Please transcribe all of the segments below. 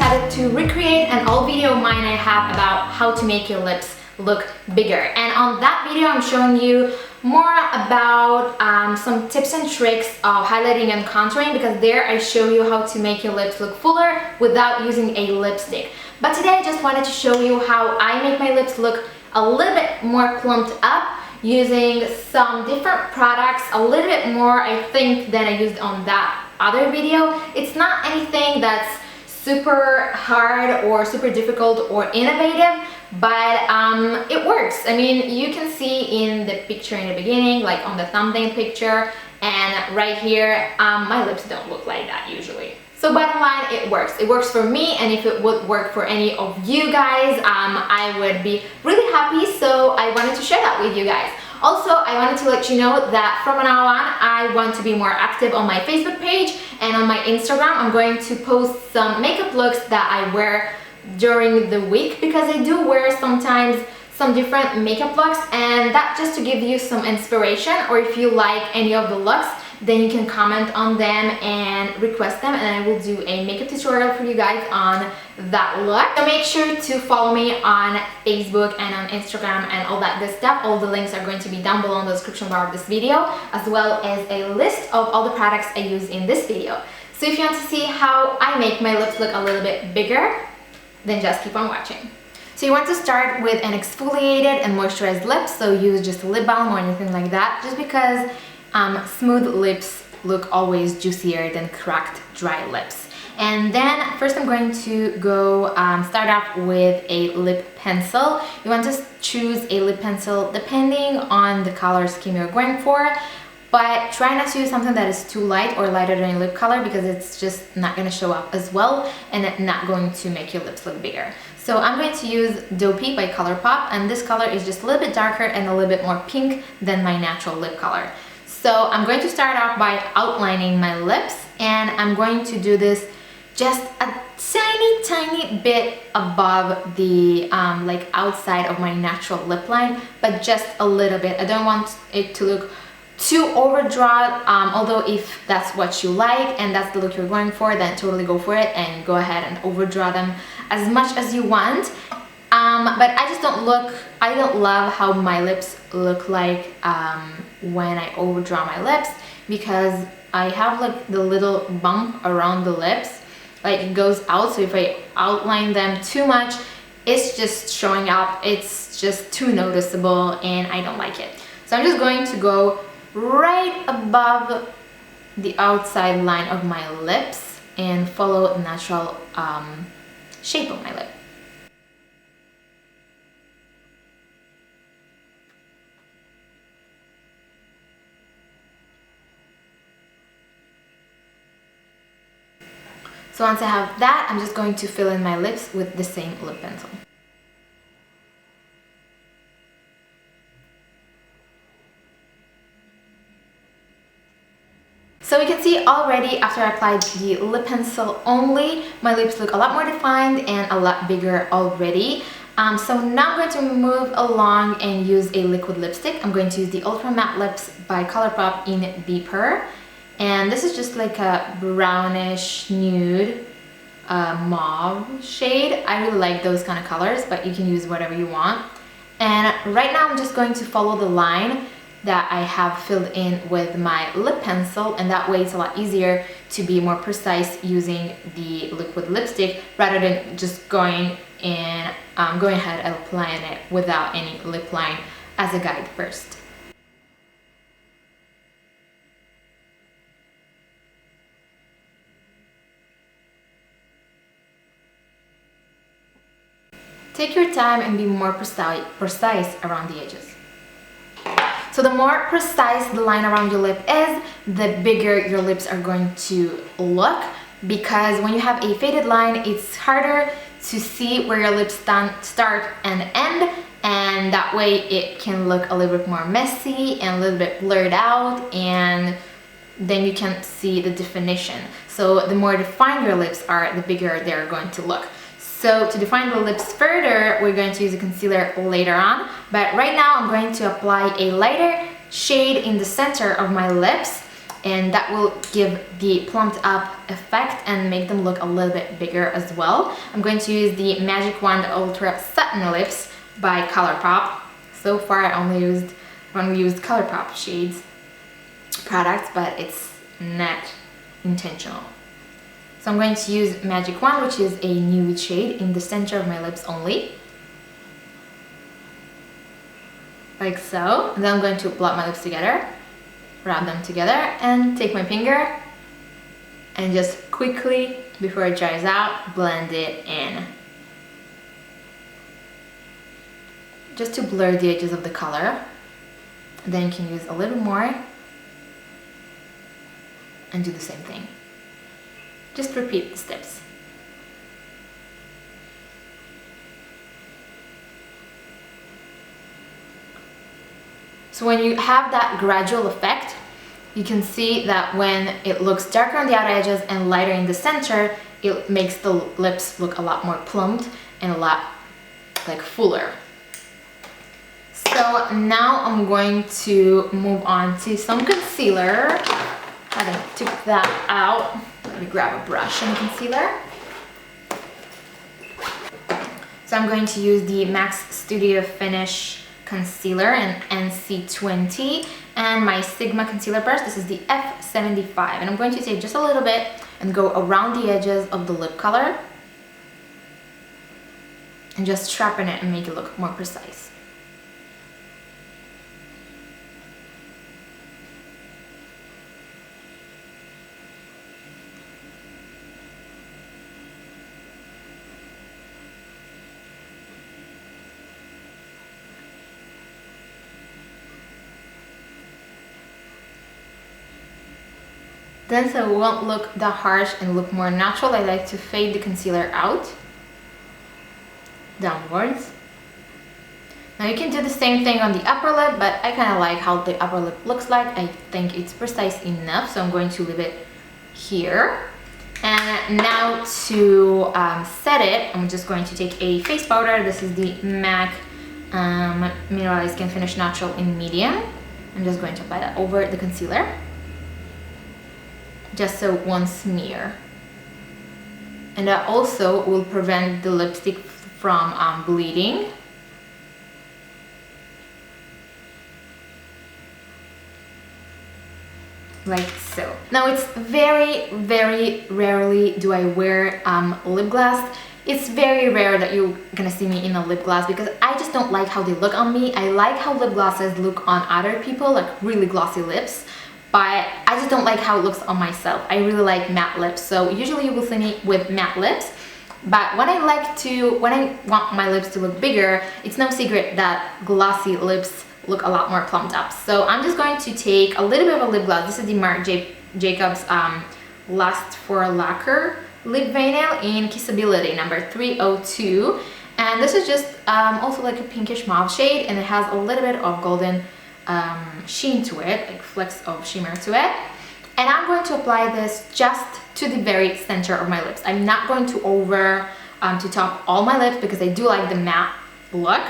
decided to recreate an old video of mine I have about how to make your lips look bigger. And on that video, I'm showing you more about some tips and tricks of highlighting and contouring, because there I show you how to make your lips look fuller without using a lipstick. But today I just wanted to show you how I make my lips look a little bit more plumped up using some different products, a little bit more I think than I used on that other video. It's not anything that's super hard or super difficult or innovative, but it works. I mean, you can see in the picture in the beginning, like on the thumbnail picture, and right here, my lips don't look like that usually. So bottom line, it works. It works for me, and if it would work for any of you guys, I would be really happy, so I wanted to share that with you guys. Also, I wanted to let you know that from now on, I want to be more active on my Facebook page and on my Instagram. I'm going to post some makeup looks that I wear during the week, because I do wear sometimes some different makeup looks, and that just to give you some inspiration, or if you like any of the looks, then you can comment on them and request them, and I will do a makeup tutorial for you guys on that look. So make sure to follow me on Facebook and on Instagram and all that good stuff. All the links are going to be down below in the description bar of this video, as well as a list of all the products I use in this video. So if you want to see how I make my lips look a little bit bigger, then just keep on watching. So you want to start with an exfoliated and moisturized lips, so use just a lip balm or anything like that, just because smooth lips look always juicier than cracked, dry lips. And then first I'm going to go start off with a lip pencil. You want to choose a lip pencil depending on the color scheme you're going for, but try not to use something that is too light or lighter than your lip color, because it's just not going to show up as well and not going to make your lips look bigger. So I'm going to use Dopey by ColourPop, and this color is just a little bit darker and a little bit more pink than my natural lip color. So I'm going to start off by outlining my lips, and I'm going to do this just a tiny bit above the like outside of my natural lip line, but just a little bit. I don't want it to look too overdrawn, although if that's what you like and that's the look you're going for, then totally go for it and go ahead and overdraw them as much as you want. But I don't love how my lips look like when I overdraw my lips, because I have like the little bump around the lips, like it goes out, so if I outline them too much, it's just showing up, it's just too noticeable, and I don't like it. So I'm just going to go right above the outside line of my lips and follow the natural shape of my lip. So once I have that, I'm just going to fill in my lips with the same lip pencil. So you can see already, after I applied the lip pencil only, my lips look a lot more defined and a lot bigger already. So now I'm going to move along and use a liquid lipstick. I'm going to use the Ultra Matte Lips by ColourPop in Beeper. And this is just like a brownish nude mauve shade. I really like those kind of colors, but you can use whatever you want. And right now I'm just going to follow the line that I have filled in with my lip pencil, and that way it's a lot easier to be more precise using the liquid lipstick rather than just going ahead and applying it without any lip line as a guide first. Take your time and be more precise around the edges. So the more precise the line around your lip is, the bigger your lips are going to look, because when you have a faded line, it's harder to see where your lips start and end, and that way it can look a little bit more messy and a little bit blurred out, and then you can't see the definition. So the more defined your lips are, the bigger they're going to look. So to define the lips further, we're going to use a concealer later on, but right now I'm going to apply a lighter shade in the center of my lips, and that will give the plumped up effect and make them look a little bit bigger as well. I'm going to use the Magic Wand Ultra Satin Lips by ColourPop. So far I only used ColourPop shades products, but it's not intentional. So I'm going to use Magic Wand, which is a nude shade, in the center of my lips only. Like so. And then I'm going to blot my lips together, wrap them together, and take my finger and just quickly, before it dries out, blend it in. Just to blur the edges of the color. And then you can use a little more and do the same thing. Just repeat the steps. So when you have that gradual effect, you can see that when it looks darker on the outer edges and lighter in the center, it makes the lips look a lot more plumped and a lot like fuller. So now I'm going to move on to some concealer. I took that out. Let me grab a brush and concealer. So I'm going to use the MAC's Studio Finish concealer in NC20 and my Sigma concealer brush. This is the F75, and I'm going to take just a little bit and go around the edges of the lip color and just sharpen it and make it look more precise. Then so it won't look that harsh and look more natural, I like to fade the concealer out, downwards. Now you can do the same thing on the upper lip, but I kind of like how the upper lip looks like. I think it's precise enough, so I'm going to leave it here. And now to set it, I'm just going to take a face powder. This is the MAC Mineralized Skin Finish Natural in medium. I'm just going to apply that over the concealer, just so one smear. And that also will prevent the lipstick from bleeding. Like so. Now it's very, very rarely do I wear lip gloss. It's very rare that you're gonna see me in a lip gloss because I just don't like how they look on me. I like how lip glosses look on other people, like really glossy lips. But I just don't like how it looks on myself. I really like matte lips, so usually you will see me with matte lips. But when I want my lips to look bigger, it's no secret that glossy lips look a lot more plumped up. So I'm just going to take a little bit of a lip gloss. This is the Marc Jacobs Last for Lacquer Lip Vinyl in Kissability number 302. And this is just also like a pinkish mauve shade, and it has a little bit of golden sheen to it, like flecks of shimmer to it. And I'm going to apply this just to the very center of my lips. I'm not going to top all my lips because I do like the matte look,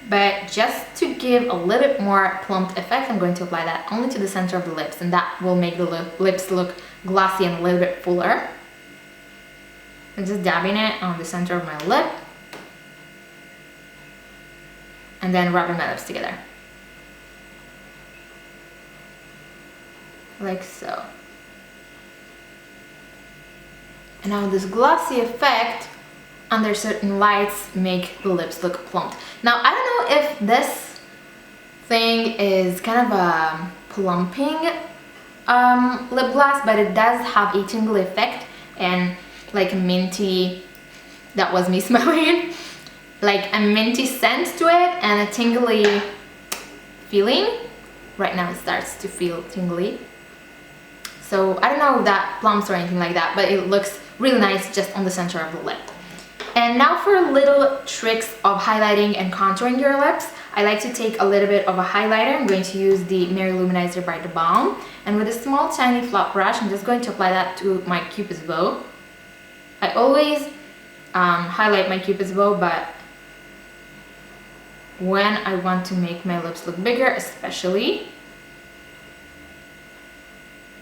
but just to give a little bit more plumped effect, I'm going to apply that only to the center of the lips, and that will make the lips look glossy and a little bit fuller. I'm just dabbing it on the center of my lip and then rubbing my lips together. Like so. And now this glossy effect under certain lights make the lips look plumped. Now I don't know if this thing is kind of a plumping lip gloss, but it does have a tingly effect and like a minty, that was me smelling, like a minty scent to it and a tingly feeling. Right now it starts to feel tingly. So I don't know if that plumps or anything like that, but it looks really nice just on the center of the lip. And now for little tricks of highlighting and contouring your lips. I like to take a little bit of a highlighter. I'm going to use the Mary Luminizer by The Balm. And with a small tiny flat brush, I'm just going to apply that to my Cupid's bow. I always highlight my Cupid's bow, but when I want to make my lips look bigger especially,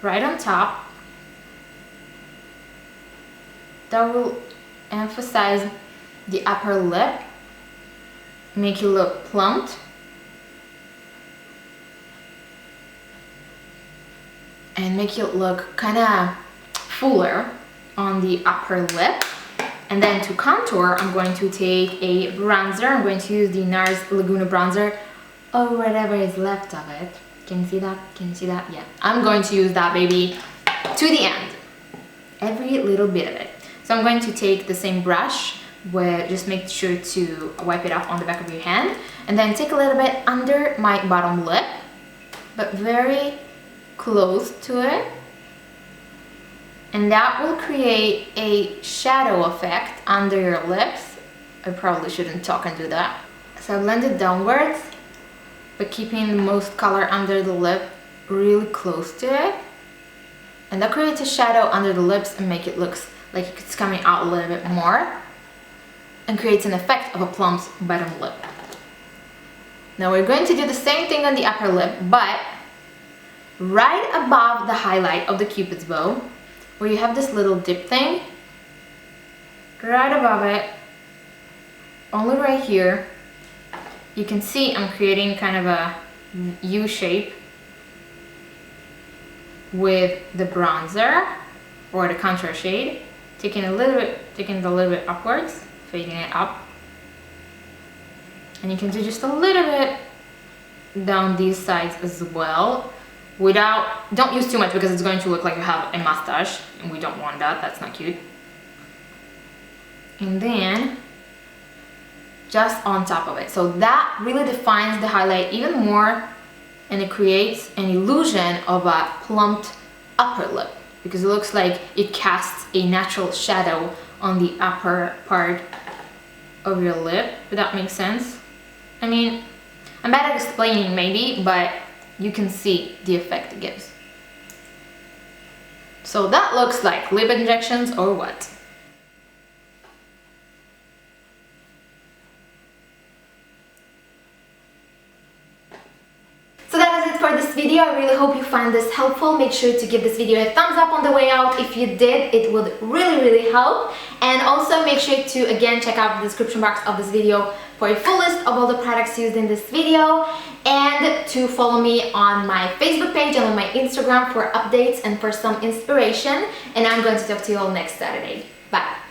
right on top. That will emphasize the upper lip, make it look plump. And make it look kind of fuller on the upper lip. And then to contour, I'm going to take a bronzer. I'm going to use the NARS Laguna bronzer, or whatever is left of it. Can you see that? Can you see that? Yeah. I'm going to use that baby to the end. Every little bit of it. So I'm going to take the same brush, where just make sure to wipe it off on the back of your hand. And then take a little bit under my bottom lip, but very close to it, and that will create a shadow effect under your lips. I probably shouldn't talk and do that. So I blend it downwards, but keeping the most color under the lip really close to it, and that creates a shadow under the lips and make it look like it's coming out a little bit more, and creates an effect of a plump bottom lip. Now we're going to do the same thing on the upper lip, but right above the highlight of the cupid's bow, where you have this little dip thing, right above it, only right here, you can see I'm creating kind of a U shape with the bronzer or the contour shade, taking it a little bit upwards, fading it up, and you can do just a little bit down these sides as well. Don't use too much because it's going to look like you have a mustache, and we don't want that, that's not cute. And then just on top of it. So that really defines the highlight even more, and it creates an illusion of a plumped upper lip, because it looks like it casts a natural shadow on the upper part of your lip, if that makes sense. I mean, I'm bad at explaining maybe, but you can see the effect it gives. So that looks like lip injections or what? So that is it for this video. I really hope you find this helpful. Make sure to give this video a thumbs up on the way out. If you did, it would really help. And also make sure to again check out the description box of this video for a full list of all the products used in this video, and to follow me on my Facebook page and on my Instagram for updates and for some inspiration. And I'm going to talk to you all next Saturday. Bye!